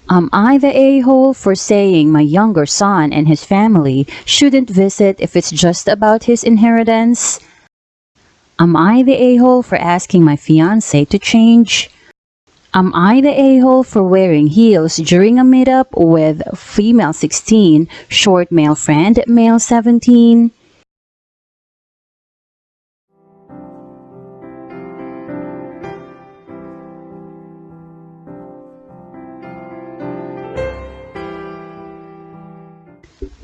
Am I the a-hole for saying my younger son and his family shouldn't visit if it's just about his inheritance? Am I the a-hole for asking my fiancé to change? Am I the a-hole for wearing heels during a meetup with female 16, short male friend, male 17?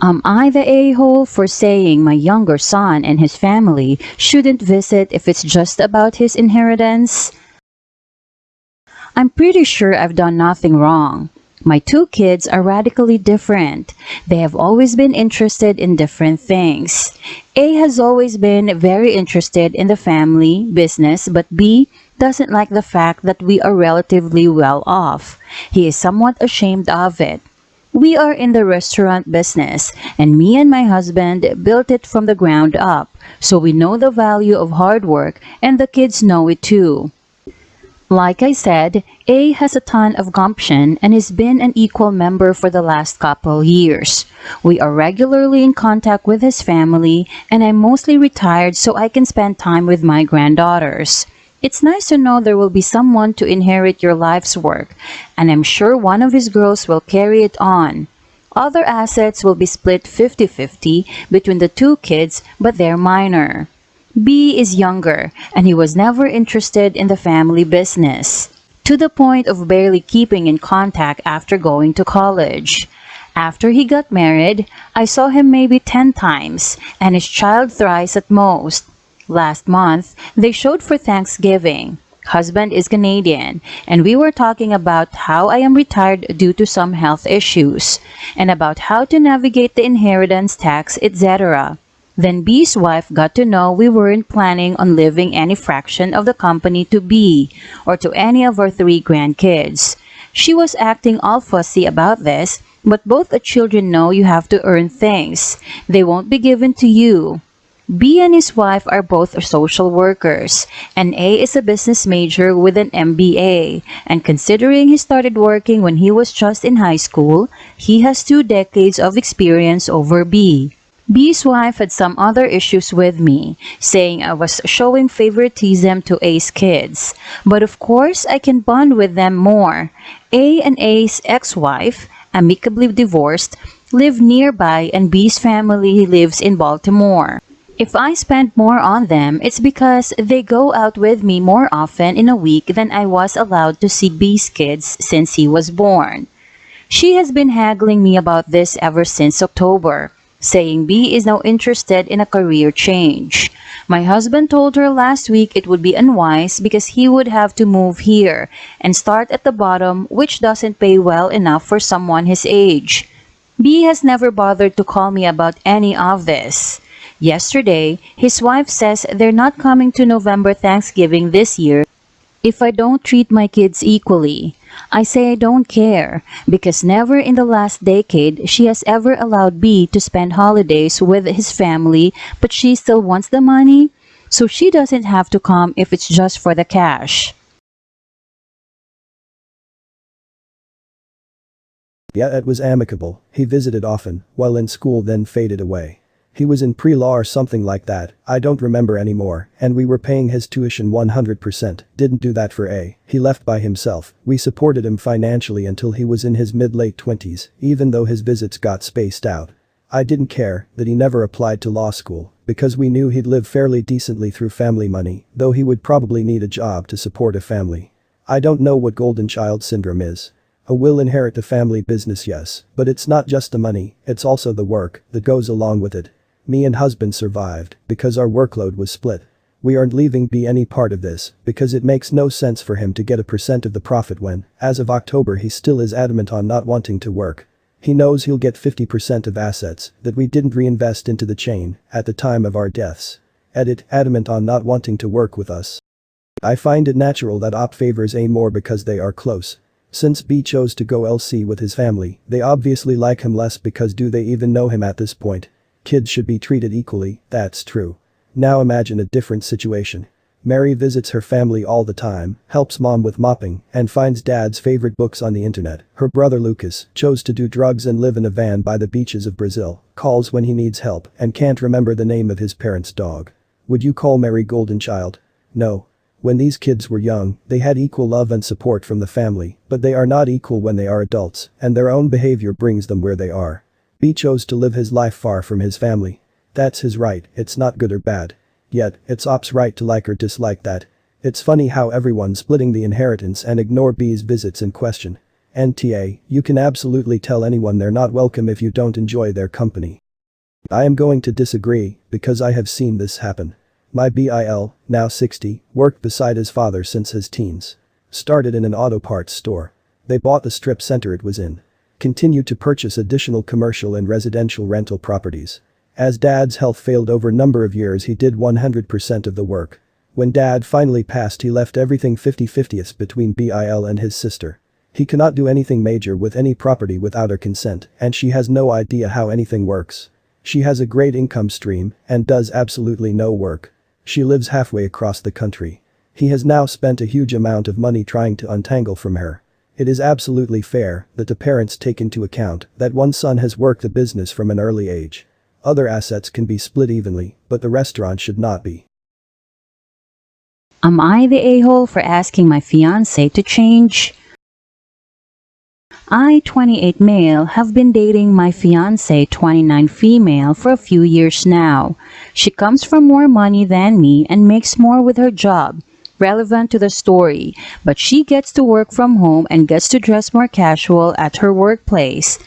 Am I the a-hole for saying my younger son and his family shouldn't visit if it's just about his inheritance? I'm pretty sure I've done nothing wrong. My two kids are radically different. They have always been interested in different things. A has always been very interested in the family business, but B doesn't like the fact that we are relatively well off. He is somewhat ashamed of it. We are in the restaurant business, and me and my husband built it from the ground up, so we know the value of hard work, and the kids know it too. Like I said, A has a ton of gumption and has been an equal member for the last couple years. We are regularly in contact with his family, and I'm mostly retired so I can spend time with my granddaughters. It's nice to know there will be someone to inherit your life's work, and I'm sure one of his girls will carry it on. Other assets will be split 50-50 between the two kids, but they're minor. B is younger, and he was never interested in the family business, to the point of barely keeping in contact after going to college. After he got married, I saw him maybe 10 times, and his child thrice at most. Last month, they showed for Thanksgiving. Husband is Canadian, and we were talking about how I am retired due to some health issues, and about how to navigate the inheritance tax, etc. Then B's wife got to know we weren't planning on leaving any fraction of the company to B or to any of our three grandkids. She was acting all fussy about this, but both the children know you have to earn things. They won't be given to you. B and his wife are both social workers, and A is a business major with an MBA, and considering he started working when he was just in high school, he has 2 decades of experience over B. B's wife had some other issues with me, saying I was showing favoritism to A's kids. But of course, I can bond with them more. A and A's ex-wife, amicably divorced, live nearby, and B's family lives in Baltimore. If I spend more on them, it's because they go out with me more often in a week than I was allowed to see B's kids since he was born. She has been haggling me about this ever since October, saying B is now interested in a career change. My husband told her last week it would be unwise because he would have to move here and start at the bottom, which doesn't pay well enough for someone his age. B has never bothered to call me about any of this. Yesterday, his wife says they're not coming to November Thanksgiving this year if I don't treat my kids equally. I say I don't care, because never in the last decade she has ever allowed B to spend holidays with his family, but she still wants the money, so she doesn't have to come if it's just for the cash. Yeah, it was amicable. He visited often, while in school, then faded away. He was in pre-law or something like that, I don't remember anymore, and we were paying his tuition 100%, didn't do that for A. He left by himself, we supported him financially until he was in his mid-late 20s, even though his visits got spaced out. I didn't care that he never applied to law school, because we knew he'd live fairly decently through family money, though he would probably need a job to support a family. I don't know what golden child syndrome is. I will inherit the family business, yes, but it's not just the money, it's also the work that goes along with it. Me and husband survived because our workload was split. We aren't leaving B any part of this because it makes no sense for him to get a percent of the profit when, as of October, he still is adamant on not wanting to work. He knows he'll get 50% of assets that we didn't reinvest into the chain at the time of our deaths. Edit, adamant on not wanting to work with us. I find it natural that Op favors A more because they are close. Since B chose to go LC with his family, they obviously like him less because do they even know him at this point? Kids should be treated equally, that's true. Now imagine a different situation. Mary visits her family all the time, helps mom with mopping, and finds dad's favorite books on the internet. Her brother Lucas chose to do drugs and live in a van by the beaches of Brazil, calls when he needs help, and can't remember the name of his parents' dog. Would you call Mary golden child? No. When these kids were young, they had equal love and support from the family, but they are not equal when they are adults, and their own behavior brings them where they are. B chose to live his life far from his family. That's his right, it's not good or bad. Yet, it's Op's right to like or dislike that. It's funny how everyone's splitting the inheritance and ignore B's visits in question. NTA, you can absolutely tell anyone they're not welcome if you don't enjoy their company. I am going to disagree, because I have seen this happen. My BIL, now 60, worked beside his father since his teens. Started in an auto parts store. They bought the strip center it was in. Continued to purchase additional commercial and residential rental properties. As dad's health failed over a number of years, he did 100% of the work. When dad finally passed, he left everything 50-50 between BIL and his sister. He cannot do anything major with any property without her consent, and she has no idea how anything works. She has a great income stream and does absolutely no work. She lives halfway across the country. He has now spent a huge amount of money trying to untangle from her. It is absolutely fair that the parents take into account that one son has worked the business from an early age. Other assets can be split evenly, but the restaurant should not be. Am I the a-hole for asking my fiancé to change? I, 28 male, have been dating my fiancé, 29 female, for a few years now. She comes from more money than me and makes more with her job. Relevant to the story, but she gets to work from home and gets to dress more casual at her workplace.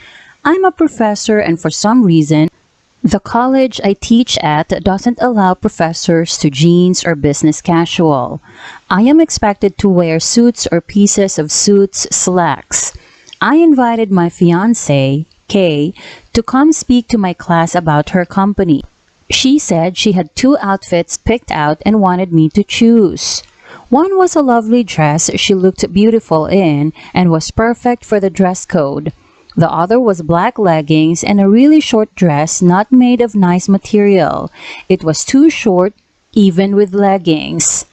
I'm a professor, and for some reason, the college I teach at doesn't allow professors to jeans or business casual. I am expected to wear suits or pieces of suits slacks. I invited my fiancée, Kay, to come speak to my class about her company. She said she had 2 outfits picked out and wanted me to choose. One was a lovely dress she looked beautiful in and was perfect for the dress code. The other was black leggings and a really short dress not made of nice material. It was too short, even with leggings.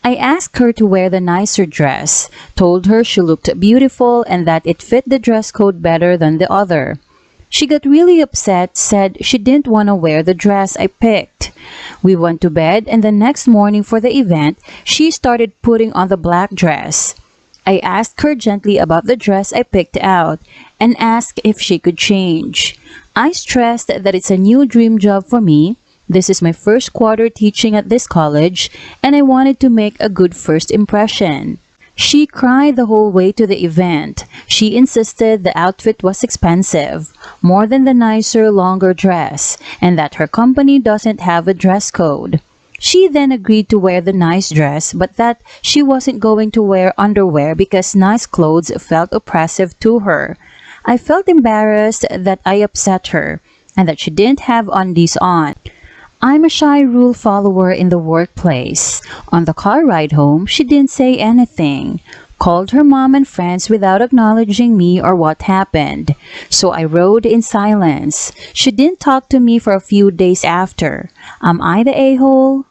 I asked her to wear the nicer dress, told her she looked beautiful and that it fit the dress code better than the other. She got really upset, said she didn't want to wear the dress I picked. We went to bed, and the next morning for the event, she started putting on the black dress. I asked her gently about the dress I picked out and asked if she could change. I stressed that it's a new dream job for me. This is my first quarter teaching at this college, and I wanted to make a good first impression. She cried the whole way to the event. She insisted the outfit was expensive, more than the nicer, longer dress, and that her company doesn't have a dress code. She then agreed to wear the nice dress, but that she wasn't going to wear underwear because nice clothes felt oppressive to her. I felt embarrassed that I upset her, and that she didn't have undies on. I'm a shy rule follower in the workplace. On the car ride home, she didn't say anything. Called her mom and friends without acknowledging me or what happened. So I rode in silence. She didn't talk to me for a few days after. Am I the a-hole?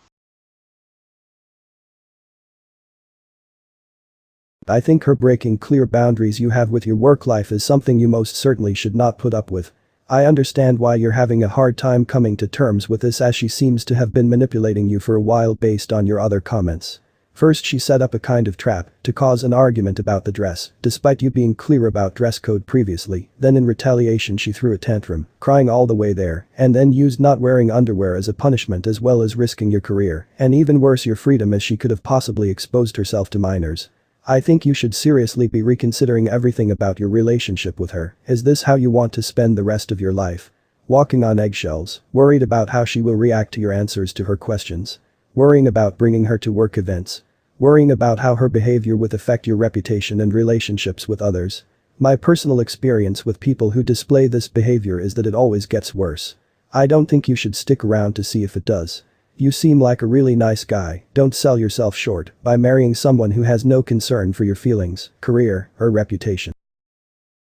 I think her breaking clear boundaries you have with your work life is something you most certainly should not put up with. I understand why you're having a hard time coming to terms with this, as she seems to have been manipulating you for a while based on your other comments. First, she set up a kind of trap to cause an argument about the dress, despite you being clear about dress code previously. Then in retaliation she threw a tantrum, crying all the way there, and then used not wearing underwear as a punishment, as well as risking your career, and even worse, your freedom, as she could have possibly exposed herself to minors. I think you should seriously be reconsidering everything about your relationship with her. Is this how you want to spend the rest of your life? Walking on eggshells, worried about how she will react to your answers to her questions, worrying about bringing her to work events, worrying about how her behavior would affect your reputation and relationships with others. My personal experience with people who display this behavior is that it always gets worse. I don't think you should stick around to see if it does. You seem like a really nice guy. Don't sell yourself short by marrying someone who has no concern for your feelings, career, or reputation.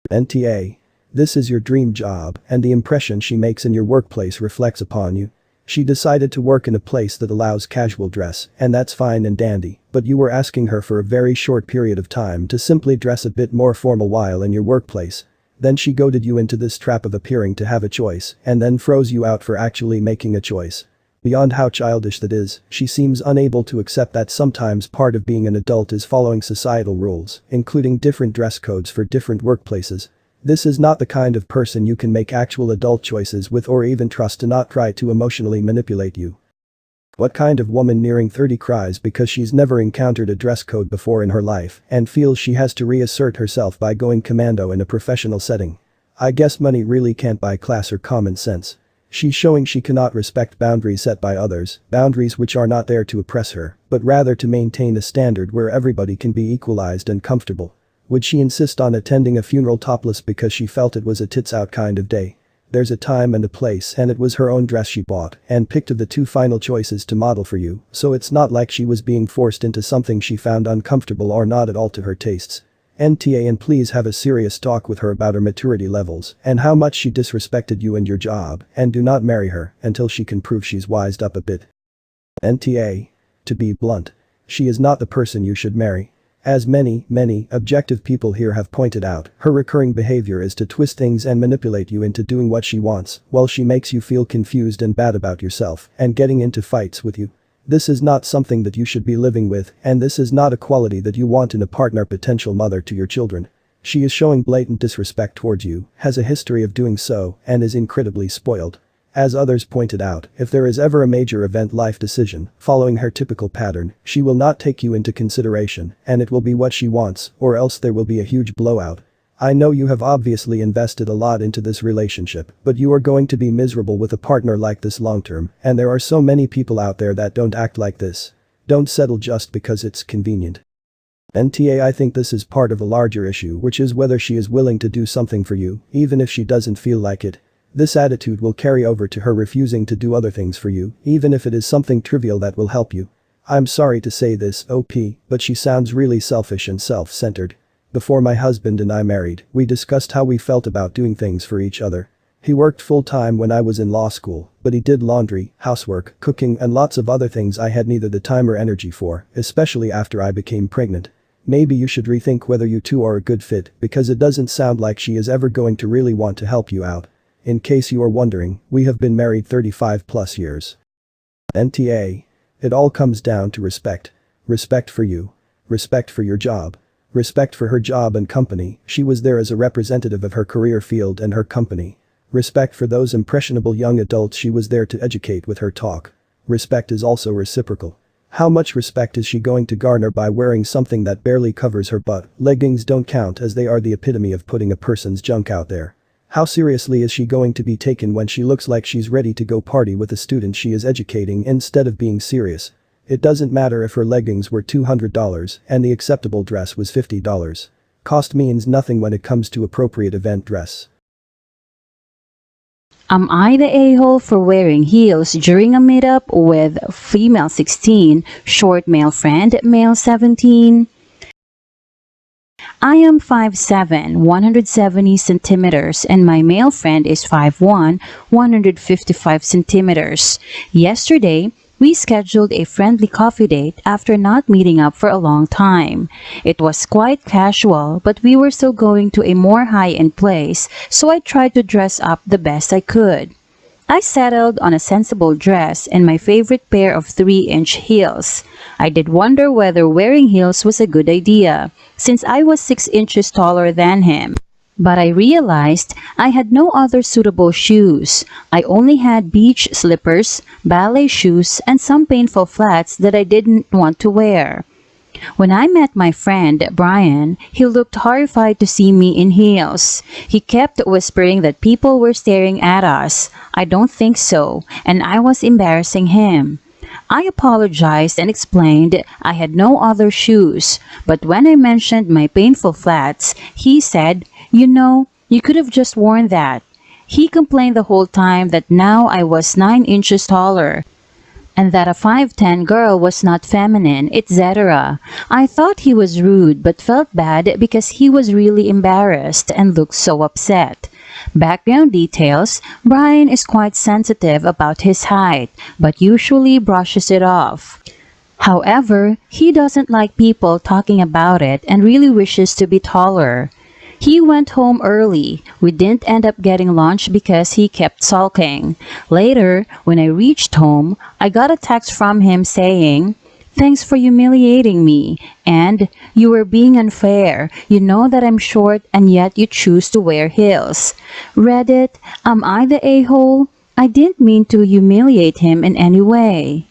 NTA. This is your dream job, and the impression she makes in your workplace reflects upon you. She decided to work in a place that allows casual dress, and that's fine and dandy, but you were asking her for a very short period of time to simply dress a bit more formal while in your workplace. Then she goaded you into this trap of appearing to have a choice, and then froze you out for actually making a choice. Beyond how childish that is, she seems unable to accept that sometimes part of being an adult is following societal rules, including different dress codes for different workplaces. This is not the kind of person you can make actual adult choices with or even trust to not try to emotionally manipulate you. What kind of woman nearing 30 cries because she's never encountered a dress code before in her life and feels she has to reassert herself by going commando in a professional setting? I guess money really can't buy class or common sense. She's showing she cannot respect boundaries set by others, boundaries which are not there to oppress her, but rather to maintain a standard where everybody can be equalized and comfortable. Would she insist on attending a funeral topless because she felt it was a tits out kind of day? There's a time and a place, and it was her own dress she bought and picked of the two final choices to model for you, so it's not like she was being forced into something she found uncomfortable or not at all to her tastes. NTA, and please have a serious talk with her about her maturity levels and how much she disrespected you and your job, and do not marry her until she can prove she's wised up a bit. NTA. To be blunt, she is not the person you should marry. As many objective people here have pointed out, her recurring behavior is to twist things and manipulate you into doing what she wants, while she makes you feel confused and bad about yourself and getting into fights with you. This is not something that you should be living with, and this is not a quality that you want in a partner, potential mother to your children. She is showing blatant disrespect towards you, has a history of doing so, and is incredibly spoiled. As others pointed out, if there is ever a major event life decision, following her typical pattern, she will not take you into consideration, and it will be what she wants, or else there will be a huge blowout. I know you have obviously invested a lot into this relationship, but you are going to be miserable with a partner like this long term, and there are so many people out there that don't act like this. Don't settle just because it's convenient. NTA, I think this is part of a larger issue, which is whether she is willing to do something for you, even if she doesn't feel like it. This attitude will carry over to her refusing to do other things for you, even if it is something trivial that will help you. I'm sorry to say this, OP, but she sounds really selfish and self-centered. Before my husband and I married, we discussed how we felt about doing things for each other. He worked full-time when I was in law school, but he did laundry, housework, cooking, and lots of other things I had neither the time or energy for, especially after I became pregnant. Maybe you should rethink whether you two are a good fit, because it doesn't sound like she is ever going to really want to help you out. In case you are wondering, we have been married 35 plus years. NTA. It all comes down to respect. Respect for you. Respect for your job. Respect for her job and company. She was there as a representative of her career field and her company. Respect for those impressionable young adults she was there to educate with her talk. Respect is also reciprocal. How much respect is she going to garner by wearing something that barely covers her butt? Leggings don't count, as they are the epitome of putting a person's junk out there. How seriously is she going to be taken when she looks like she's ready to go party with a student she is educating instead of being serious? It doesn't matter if her leggings were $200 and the acceptable dress was $50. Cost means nothing when it comes to appropriate event dress. Am I the a-hole for wearing heels during a meetup with female 16, short male friend, male 17? I am 5'7", 170 centimeters, and my male friend is 5'1", 155 centimeters. Yesterday, we scheduled a friendly coffee date after not meeting up for a long time. It was quite casual, but we were still going to a more high-end place, so I tried to dress up the best I could. I settled on a sensible dress and my favorite pair of 3-inch heels. I did wonder whether wearing heels was a good idea, since I was 6 inches taller than him. But I realized I had no other suitable shoes. I only had beach slippers, ballet shoes, and some painful flats that I didn't want to wear. When I met my friend, Brian, he looked horrified to see me in heels. He kept whispering that people were staring at us. I don't think so, and I was embarrassing him. I apologized and explained I had no other shoes, but when I mentioned my painful flats, he said, "You know, you could have just worn that." He complained the whole time that now I was 9 inches taller, and that a 5'10" girl was not feminine, etc. I thought he was rude but felt bad because he was really embarrassed and looked so upset. Background details: Brian is quite sensitive about his height, but usually brushes it off. However, he doesn't like people talking about it and really wishes to be taller. He went home early. We didn't end up getting lunch because he kept sulking. Later, when I reached home, I got a text from him saying, "Thanks for humiliating me," and "You were being unfair. You know that I'm short and yet you choose to wear heels." Reddit, am I the a-hole? I didn't mean to humiliate him in any way.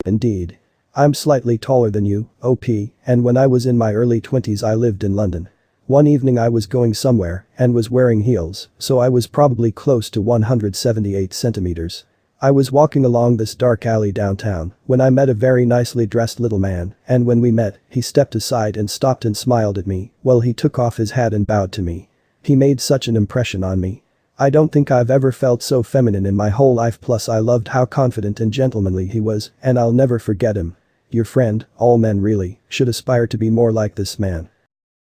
Indeed. I'm slightly taller than you, OP, and when I was in my early 20s I lived in London. One evening I was going somewhere and was wearing heels, so I was probably close to 178 centimeters. I was walking along this dark alley downtown when I met a very nicely dressed little man, and when we met, he stepped aside and stopped and smiled at me while he took off his hat and bowed to me. He made such an impression on me. I don't think I've ever felt so feminine in my whole life, plus I loved how confident and gentlemanly he was, and I'll never forget him. Your friend, all men really, should aspire to be more like this man.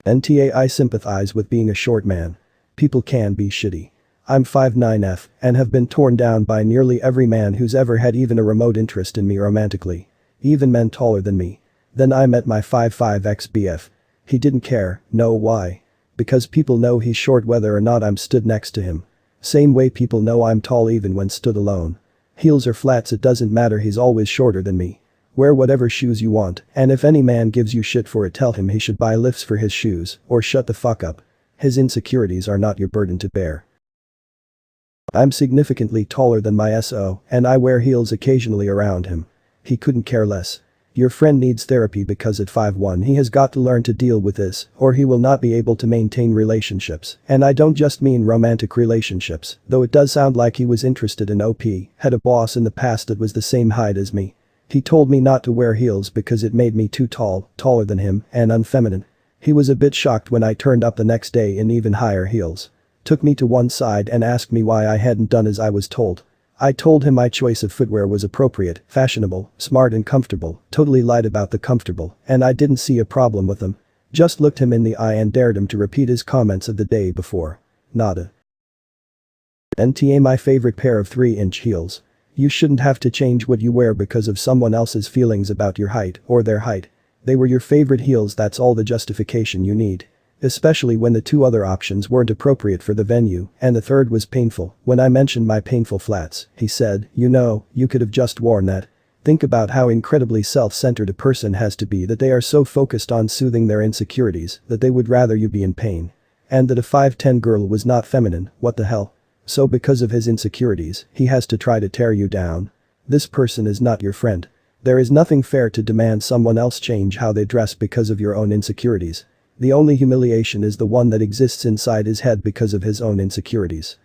NTA, I sympathize with being a short man. People can be shitty. I'm 5'9" and have been torn down by nearly every man who's ever had even a remote interest in me romantically. Even men taller than me. Then I met my 5'5" ex-BF. He didn't care, know why? Because people know he's short whether or not I'm stood next to him. Same way people know I'm tall even when stood alone. Heels or flats, it doesn't matter, he's always shorter than me. Wear whatever shoes you want, and if any man gives you shit for it, tell him he should buy lifts for his shoes, or shut the fuck up. His insecurities are not your burden to bear. I'm significantly taller than my SO, and I wear heels occasionally around him. He couldn't care less. Your friend needs therapy because at 5'1" he has got to learn to deal with this, or he will not be able to maintain relationships, and I don't just mean romantic relationships, though it does sound like he was interested in OP, had a boss in the past that was the same height as me. He told me not to wear heels because it made me too tall, taller than him, and unfeminine. He was a bit shocked when I turned up the next day in even higher heels. Took me to one side and asked me why I hadn't done as I was told. I told him my choice of footwear was appropriate, fashionable, smart and comfortable, totally lied about the comfortable, and I didn't see a problem with them. Just looked him in the eye and dared him to repeat his comments of the day before. Nada. NTA, my favorite pair of 3-inch heels. You shouldn't have to change what you wear because of someone else's feelings about your height or their height. They were your favorite heels, that's all the justification you need. Especially when the two other options weren't appropriate for the venue, and the third was painful. When I mentioned my painful flats, he said, "You know, you could have just worn that." Think about how incredibly self-centered a person has to be that they are so focused on soothing their insecurities that they would rather you be in pain. And that a 5'10" girl was not feminine, what the hell? So because of his insecurities, he has to try to tear you down. This person is not your friend. There is nothing fair to demand someone else change how they dress because of your own insecurities. The only humiliation is the one that exists inside his head because of his own insecurities.